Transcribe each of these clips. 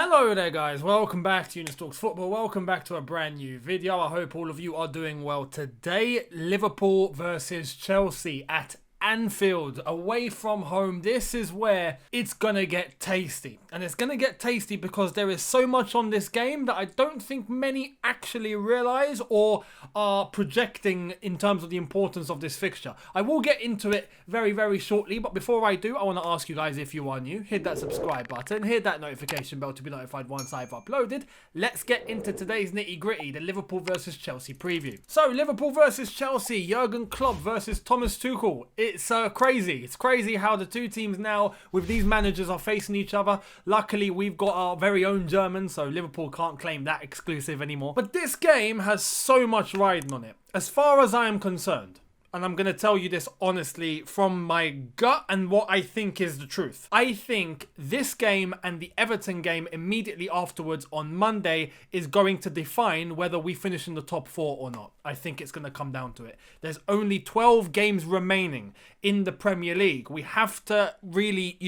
Hello there guys, welcome back to Younes Talks Football, welcome back to a brand new video. I hope all of you are doing well today. Liverpool versus Chelsea at Anfield, away from home. This is where it's gonna get tasty, and it's gonna get tasty because there is so much on this game that I don't think many actually realize or are projecting in terms of the importance of this fixture. I will get into it very shortly, but before I do, I want to ask you guys, if you are new, hit that subscribe button, hit that notification bell to be notified once I've uploaded. Let's get into today's nitty-gritty, the Liverpool versus Chelsea preview. So Liverpool versus Chelsea, Jurgen Klopp versus Thomas Tuchel. It's crazy. It's crazy how the two teams now, with these managers, are facing each other. Luckily, we've got our very own German, so Liverpool can't claim that exclusive anymore. But this game has so much riding on it. As far as I am concerned, and I'm going to tell you this honestly from my gut and what I think is the truth. I think this game and the Everton game immediately afterwards on Monday is going to define whether we finish in the top four or not. I think it's going to come down to it. There's only 12 games remaining in the Premier League. We have to really,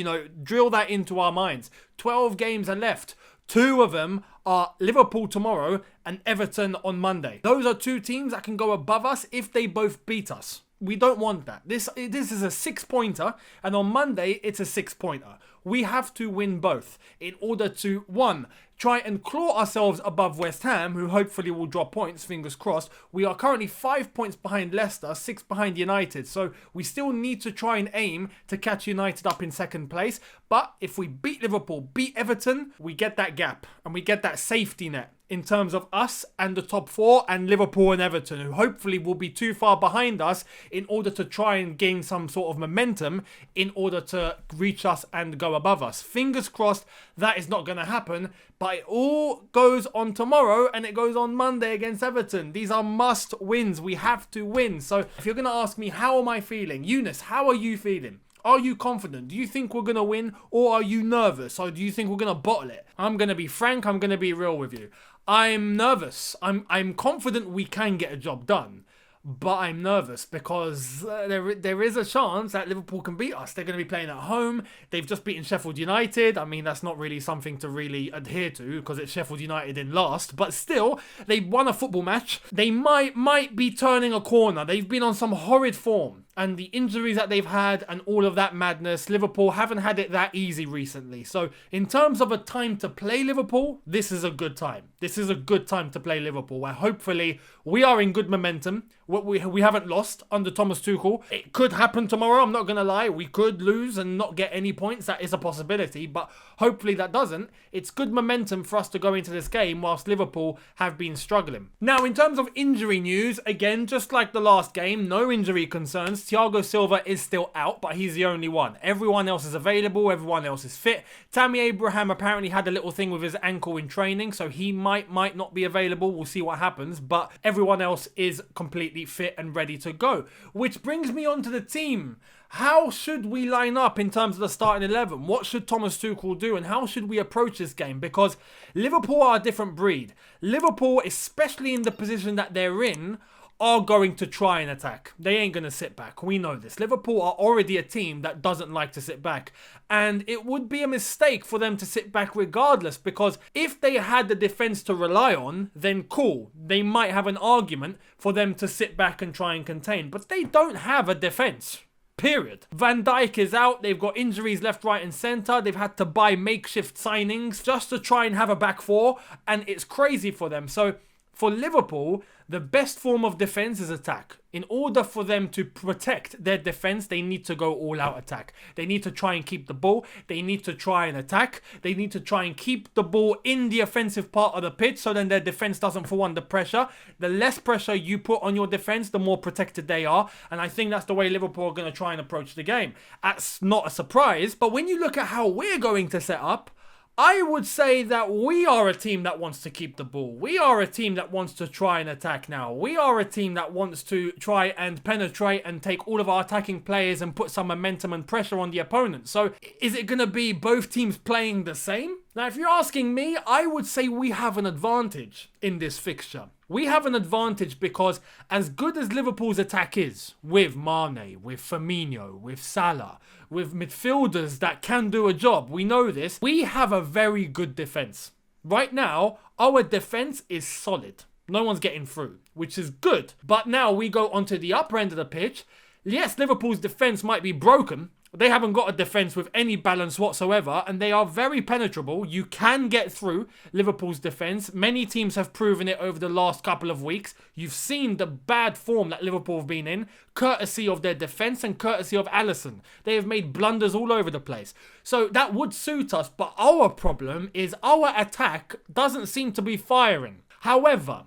drill that into our minds. 12 games are left. 2 of them are Liverpool tomorrow and Everton on Monday. Those are 2 teams that can go above us if they both beat us. We don't want that. This is a 6-pointer, and on Monday it's a 6-pointer. We have to win both in order to, 1, try and claw ourselves above West Ham, who hopefully will drop points, fingers crossed. We are currently 5 points behind Leicester, 6 behind United, so we still need to try and aim to catch United up in second place. But if we beat Liverpool, beat Everton, we get that gap and we get that safety net in terms of us and the top 4 and Liverpool and Everton, who hopefully will be too far behind us in order to try and gain some sort of momentum in order to reach us and go above us. Fingers crossed that is not going to happen, but it all goes on tomorrow and it goes on Monday against Everton. These are must wins. We have to win. So if you're going to ask me, how am I feeling? Younes, how are you feeling? Are you confident? Do you think we're going to win, or are you nervous? Or do you think we're going to bottle it? I'm going to be frank. I'm going to be real with you. I'm nervous. I'm confident we can get a job done. But I'm nervous because there is a chance that Liverpool can beat us. They're going to be playing at home. They've just beaten Sheffield United. I mean, that's not really something to really adhere to because it's Sheffield United in last. But still, they won a football match. They might be turning a corner. They've been on some horrid form. And the injuries that they've had and all of that madness, Liverpool haven't had it that easy recently. So in terms of a time to play Liverpool, this is a good time. This is a good time to play Liverpool, where hopefully we are in good momentum. We haven't lost under Thomas Tuchel. It could happen tomorrow, I'm not going to lie. We could lose and not get any points. That is a possibility, but hopefully that doesn't. It's good momentum for us to go into this game whilst Liverpool have been struggling. Now, in terms of injury news, again, just like the last game, no injury concerns. Thiago Silva is still out, but he's the only one. Everyone else is available. Everyone else is fit. Tammy Abraham apparently had a little thing with his ankle in training, so he might not be available. We'll see what happens, but everyone else is completely fit and ready to go. Which brings me on to the team. How should we line up in terms of the starting 11? What should Thomas Tuchel do, and how should we approach this game? Because Liverpool are a different breed. Liverpool, especially in the position that they're in, are going to try and attack. They ain't going to sit back. We know this. Liverpool are already a team that doesn't like to sit back. And it would be a mistake for them to sit back regardless, because if they had the defence to rely on, then cool. They might have an argument for them to sit back and try and contain. But they don't have a defence. Period. Van Dijk is out. They've got injuries left, right and centre. They've had to buy makeshift signings just to try and have a back 4. And it's crazy for them. So for Liverpool, the best form of defence is attack. In order for them to protect their defence, they need to go all-out attack. They need to try and keep the ball. They need to try and attack. They need to try and keep the ball in the offensive part of the pitch so then their defence doesn't fall under pressure. The less pressure you put on your defence, the more protected they are. And I think that's the way Liverpool are going to try and approach the game. That's not a surprise. But when you look at how we're going to set up, I would say that we are a team that wants to keep the ball. We are a team that wants to try and attack now. We are a team that wants to try and penetrate and take all of our attacking players and put some momentum and pressure on the opponent. So is it going to be both teams playing the same? Now, if you're asking me, I would say we have an advantage in this fixture. We have an advantage because as good as Liverpool's attack is, with Mane, with Firmino, with Salah, with midfielders that can do a job, we know this, we have a very good defence. Right now, our defence is solid. No one's getting through, which is good. But now we go onto the upper end of the pitch. Yes, Liverpool's defence might be broken. They haven't got a defence with any balance whatsoever, and they are very penetrable. You can get through Liverpool's defence. Many teams have proven it over the last couple of weeks. You've seen the bad form that Liverpool have been in, courtesy of their defence and courtesy of Alisson. They have made blunders all over the place. So that would suit us, but our problem is our attack doesn't seem to be firing. However,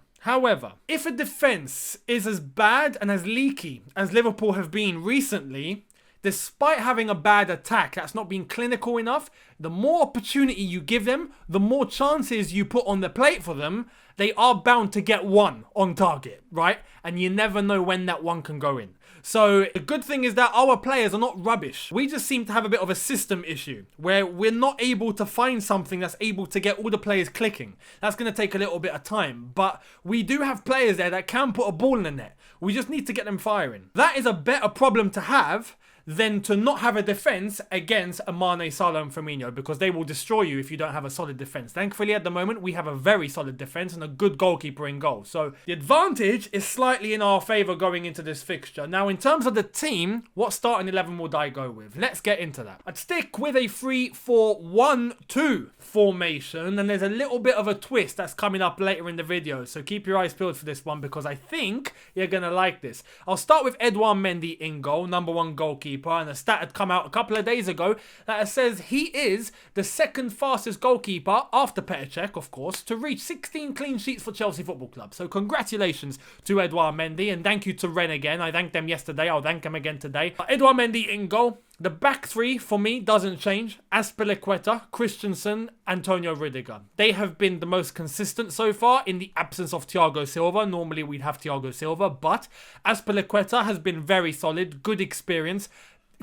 if a defence is as bad and as leaky as Liverpool have been recently, despite having a bad attack that's not been clinical enough, the more opportunity you give them, the more chances you put on the plate for them, they are bound to get one on target, right? And you never know when that one can go in. So the good thing is that our players are not rubbish. We just seem to have a bit of a system issue where we're not able to find something that's able to get all the players clicking. That's going to take a little bit of time, but we do have players there that can put a ball in the net. We just need to get them firing. That is a better problem to have than to not have a defence against a Mane, Salah and Firmino, because they will destroy you if you don't have a solid defence. Thankfully, at the moment, we have a very solid defence and a good goalkeeper in goal. So the advantage is slightly in our favour going into this fixture. Now, in terms of the team, what starting 11 would I go with? Let's get into that. I'd stick with a 3-4-1-2 formation, and there's a little bit of a twist that's coming up later in the video. So keep your eyes peeled for this one, because I think you're going to like this. I'll start with Edouard Mendy in goal, #1 goalkeeper. And a stat had come out a couple of days ago that says he is the second fastest goalkeeper, after Petr Cech, of course, to reach 16 clean sheets for Chelsea Football Club. So congratulations to Edouard Mendy, and thank you to Ren again. I thanked them yesterday, I'll thank him again today. Edouard Mendy in goal. The back three, for me, doesn't change. Azpilicueta, Christensen, Antonio Rudiger. They have been the most consistent so far in the absence of Thiago Silva. Normally, we'd have Thiago Silva, but Azpilicueta has been very solid, good experience.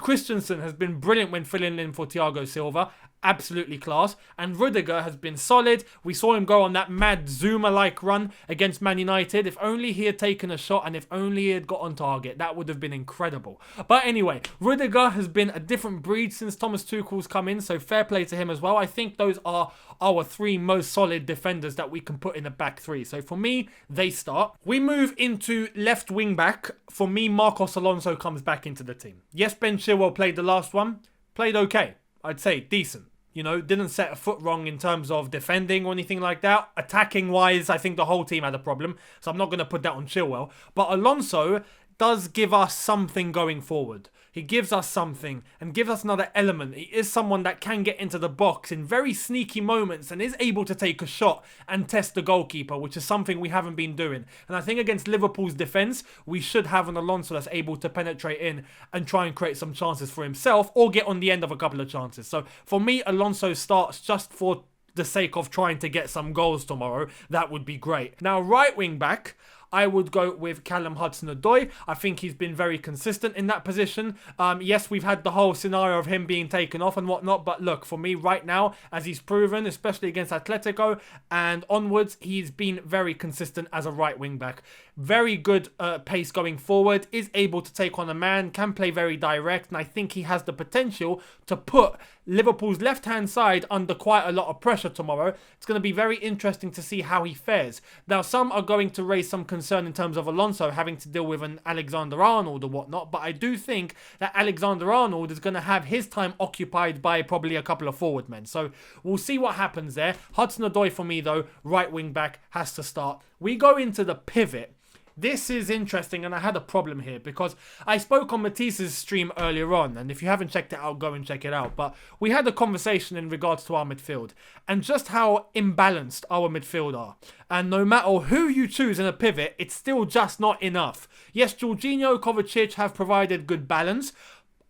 Christensen has been brilliant when filling in for Thiago Silva. Absolutely class. And Rudiger has been solid. We saw him go on that mad Zuma-like run against Man United. If only he had taken a shot and if only he had got on target, that would have been incredible. But anyway, Rudiger has been a different breed since Thomas Tuchel's come in, so fair play to him as well. I think those are our three most solid defenders that we can put in the back three. So for me, they start. We move into left wing back. For me, Marcos Alonso comes back into the team. Yes, Ben Chilwell played the last one. Played okay. I'd say decent. You know, didn't set a foot wrong in terms of defending or anything like that. Attacking-wise, I think the whole team had a problem. So I'm not going to put that on Chilwell. But Alonso does give us something going forward. He gives us something and gives us another element. He is someone that can get into the box in very sneaky moments and is able to take a shot and test the goalkeeper, which is something we haven't been doing. And I think against Liverpool's defence, we should have an Alonso that's able to penetrate in and try and create some chances for himself or get on the end of a couple of chances. So for me, Alonso starts just for the sake of trying to get some goals tomorrow. That would be great. Now, right wing back, I would go with Callum Hudson-Odoi. I think he's been very consistent in that position. Yes, we've had the whole scenario of him being taken off and whatnot, but look, for me right now, as he's proven, especially against Atletico and onwards, he's been very consistent as a right wing back. Very good pace going forward, is able to take on a man, can play very direct, and I think he has the potential to put Liverpool's left-hand side under quite a lot of pressure tomorrow. It's going to be very interesting to see how he fares. Now, some are going to raise some concern in terms of Alonso having to deal with an Alexander-Arnold or whatnot, but I do think that Alexander-Arnold is going to have his time occupied by probably a couple of forward men. So we'll see what happens there. Hudson-Odoi for me, though, right wing back, has to start. We go into the pivot. This is interesting, and I had a problem here because I spoke on Matisse's stream earlier on, and if you haven't checked it out, go and check it out. But we had a conversation in regards to our midfield and just how imbalanced our midfield are. And no matter who you choose in a pivot, it's still just not enough. Yes, Jorginho, Kovacic have provided good balance.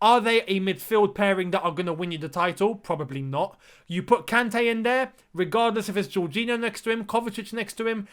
Are they a midfield pairing that are going to win you the title? Probably not. You put Kante in there, regardless if it's Jorginho next to him, Kovacic next to him.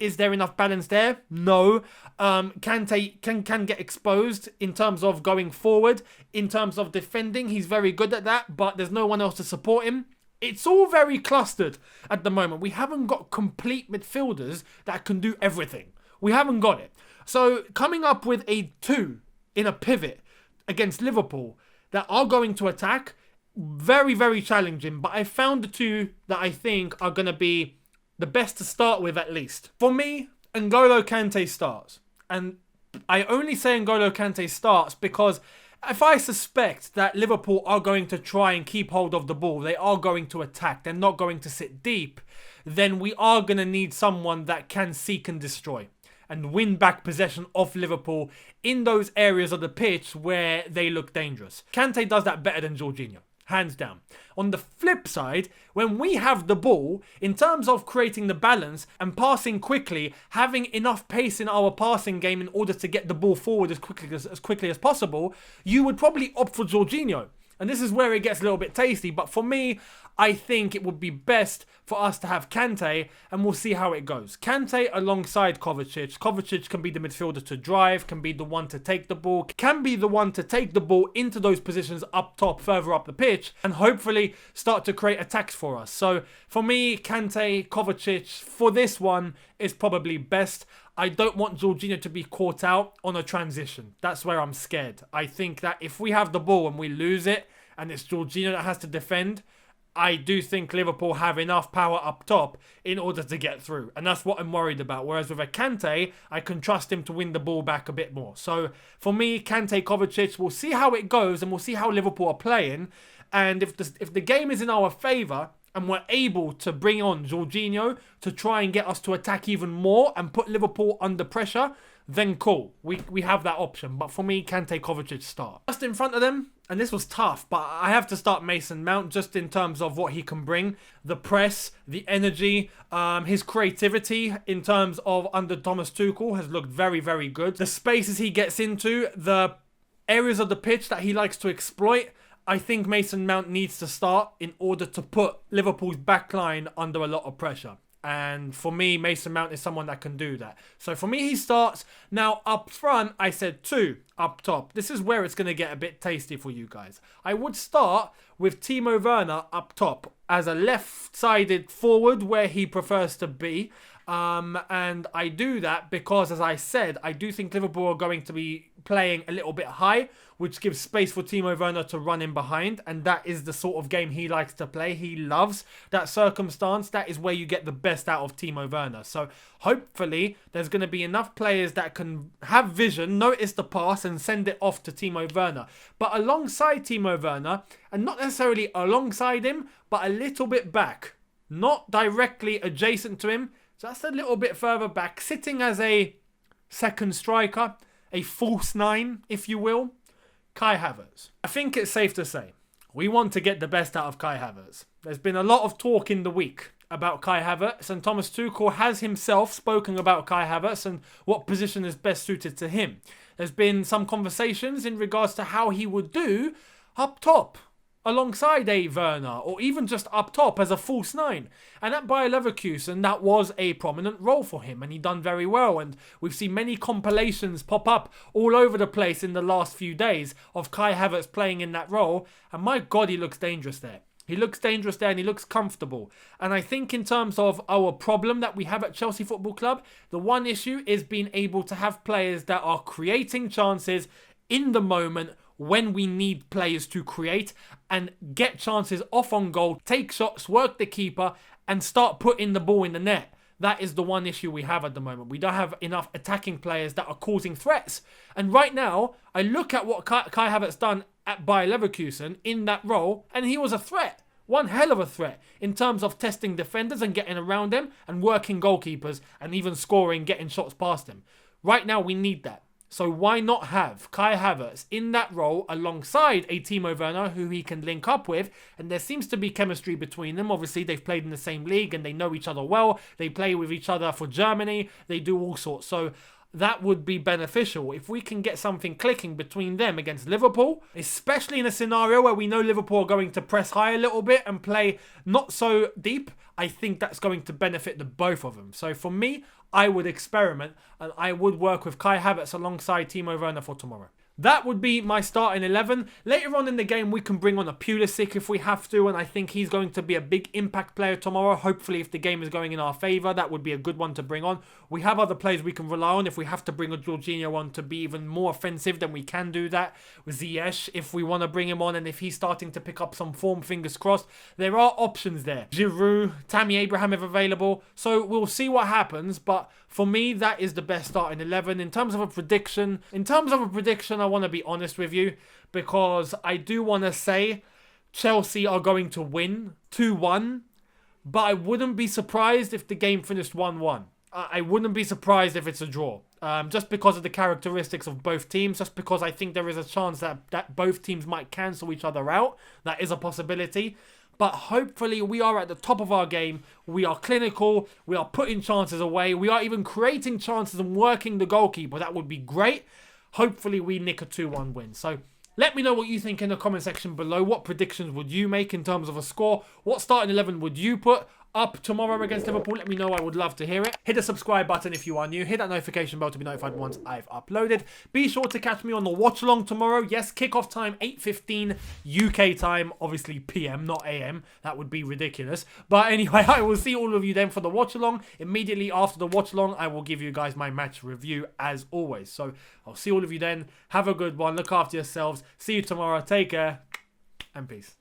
Is there enough balance there? No. Kante can get exposed in terms of going forward. In terms of defending, he's very good at that, but there's no one else to support him. It's all very clustered at the moment. We haven't got complete midfielders that can do everything. We haven't got it. So coming up with a 2 in a pivot against Liverpool that are going to attack, very, very challenging. But I found the 2 that I think are going to be the best to start with at least. For me, N'Golo Kante starts. And I only say N'Golo Kante starts because if I suspect that Liverpool are going to try and keep hold of the ball, they are going to attack, they're not going to sit deep, then we are going to need someone that can seek and destroy and win back possession of Liverpool in those areas of the pitch where they look dangerous. Kante does that better than Jorginho, hands down. On the flip side, when we have the ball, in terms of creating the balance and passing quickly, having enough pace in our passing game in order to get the ball forward as quickly as possible, you would probably opt for Jorginho. And this is where it gets a little bit tasty. But for me, I think it would be best for us to have Kante, and we'll see how it goes. Kante alongside Kovacic. Kovacic can be the midfielder to drive, can be the one to take the ball, can be the one to take the ball into those positions up top, further up the pitch, and hopefully start to create attacks for us. So for me, Kante, Kovacic, for this one, is probably best. I don't want Jorginho to be caught out on a transition. That's where I'm scared. I think that if we have the ball and we lose it, and it's Jorginho that has to defend, I do think Liverpool have enough power up top in order to get through. And that's what I'm worried about. Whereas with a Kante, I can trust him to win the ball back a bit more. So for me, Kante, Kovacic, we'll see how it goes and we'll see how Liverpool are playing. And if the game is in our favour and we're able to bring on Jorginho to try and get us to attack even more and put Liverpool under pressure, then cool. We have that option. But for me, Kante, Kovacic start. Just in front of them, and this was tough, but I have to start Mason Mount just in terms of what he can bring. The press, the energy, his creativity in terms of under Thomas Tuchel has looked very, very good. The spaces he gets into, the areas of the pitch that he likes to exploit, I think Mason Mount needs to start in order to put Liverpool's backline under a lot of pressure. And for me, Mason Mount is someone that can do that. So for me, he starts. Now, up front, I said 2 up top. This is where it's going to get a bit tasty for you guys. I would start with Timo Werner up top as a left-sided forward where he prefers to be. And I do that because, as I said, I do think Liverpool are going to be playing a little bit high, which gives space for Timo Werner to run in behind. And that is the sort of game he likes to play. He loves that circumstance. That is where you get the best out of Timo Werner. So hopefully there's going to be enough players that can have vision, notice the pass and send it off to Timo Werner. But alongside Timo Werner, and not necessarily alongside him, but a little bit back, not directly adjacent to him, just a little bit further back, sitting as a second striker, a false 9, if you will, Kai Havertz. I think it's safe to say we want to get the best out of Kai Havertz. There's been a lot of talk in the week about Kai Havertz, and Thomas Tuchel has himself spoken about Kai Havertz and what position is best suited to him. There's been some conversations in regards to how he would do up top, alongside a Werner, or even just up top as a false 9. And at Bayer Leverkusen, that was a prominent role for him, and he done very well. And we've seen many compilations pop up all over the place in the last few days of Kai Havertz playing in that role, and my God, he looks dangerous there. He looks dangerous there and he looks comfortable. And I think in terms of our problem that we have at Chelsea Football Club, the one issue is being able to have players that are creating chances in the moment when we need players to create and get chances off on goal, take shots, work the keeper and start putting the ball in the net. That is the one issue we have at the moment. We don't have enough attacking players that are causing threats. And right now, I look at what Kai Havertz done at Bayer Leverkusen in that role, and he was a threat. One hell of a threat in terms of testing defenders and getting around them and working goalkeepers and even scoring, getting shots past them. Right now, we need that. So why not have Kai Havertz in that role alongside a Timo Werner who he can link up with? And there seems to be chemistry between them. Obviously, they've played in the same league and they know each other well. They play with each other for Germany. They do all sorts. So that would be beneficial if we can get something clicking between them against Liverpool, especially in a scenario where we know Liverpool are going to press high a little bit and play not so deep. I think that's going to benefit the both of them. So for me, I would experiment and I would work with Kai Havertz alongside Timo Werner for tomorrow. that would be my starting 11. Later on in the game, we can bring on a Pulisic if we have to, and I think he's going to be a big impact player tomorrow. Hopefully, if the game is going in our favour, that would be a good one to bring on. We have other players we can rely on. If we have to bring a Jorginho on to be even more offensive, then we can do that. With Ziyech, if we want to bring him on, and if he's starting to pick up some form, fingers crossed, there are options there. Giroud, Tammy Abraham if available. So we'll see what happens, but for me, that is the best starting 11. In terms of a prediction, I want to be honest with you, because I do want to say Chelsea are going to win 2-1, but I wouldn't be surprised if the game finished 1-1. I wouldn't be surprised if it's a draw, just because of the characteristics of both teams, just because I think there is a chance that both teams might cancel each other out. That is a possibility. But hopefully we are at the top of our game. We are clinical. We are putting chances away. We are even creating chances and working the goalkeeper. That would be great. Hopefully we nick a 2-1 win. So let me know what you think in the comment section below. What predictions would you make in terms of a score? What starting 11 would you put up tomorrow against Liverpool? Let me know. I would love to hear it. Hit the subscribe button if you are new. Hit that notification bell to be notified once I've uploaded. Be sure to catch me on the watch along tomorrow. Yes, kickoff time 8:15 UK time, obviously PM, not AM. That would be ridiculous. But anyway, I will see all of you then for the watch along. Immediately after the watch along, I will give you guys my match review as always. So I'll see all of you then. Have a good one. Look after yourselves. See you tomorrow. Take care and peace.